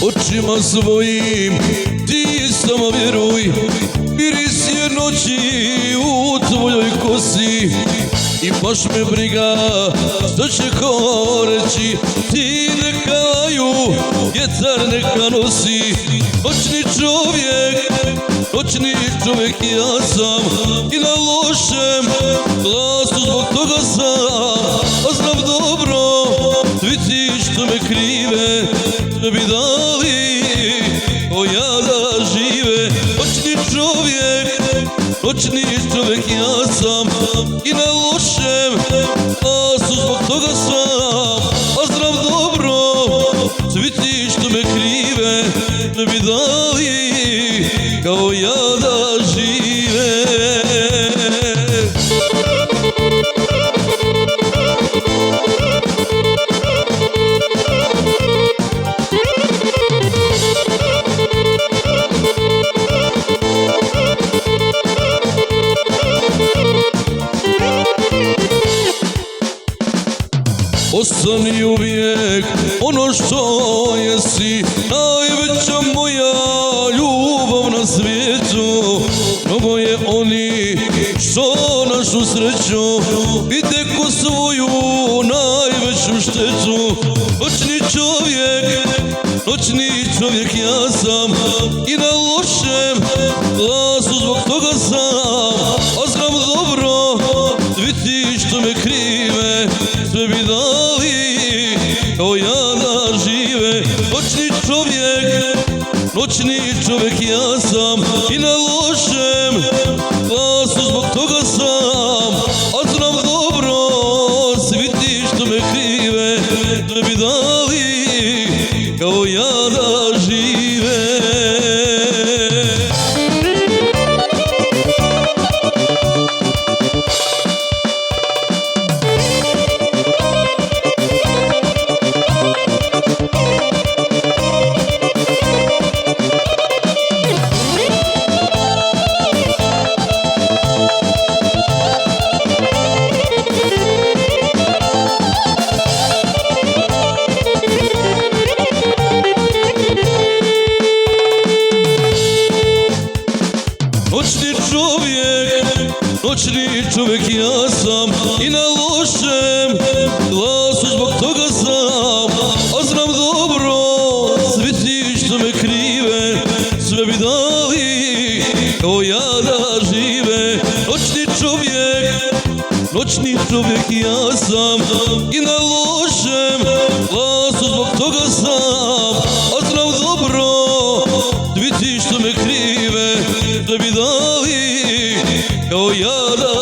Očima svojim ti samo vjeruj, miris je noći u tvojoj kosi. I baš me briga što će ko reći, ti neka laju, vjetar neka nosi. Noćni čovjek ja sam i na lošem glasu zbog toga sam. A znam dobro, svi ti što me krive, što bi dali o ja da žive. Noćni čovjek ja sam i na lošem glasu zbog toga sam. A znam dobro, svi ti što me krive, što bi dali kao ja da žive. Ostani uvijek ono što jesi, najveća moja ljubav na svijetu. Mnogo je oni što našu sreću vide ko svoju najveću štetu. Noćni čovjek ja sam i na lošem glasu zbog toga sam. A znam dobro, svi ti što me krive, sve bi dali kao ja da žive. Noćni čovjek ja sam i na lošem glasu zbog toga sam. A znam dobro, svi ti što me krive, sve bi dali kao ja da žive. Noćni čovjek ja sam i na lošem glasu zbog toga sam. A znam dobro, svi ti što me krive, sve bi dali kao ja da žive. Noćni čovjek ja sam i na lošem glasu zbog toga sam. A znam dobro, svi ti što me krive, sve bi dali kao ja da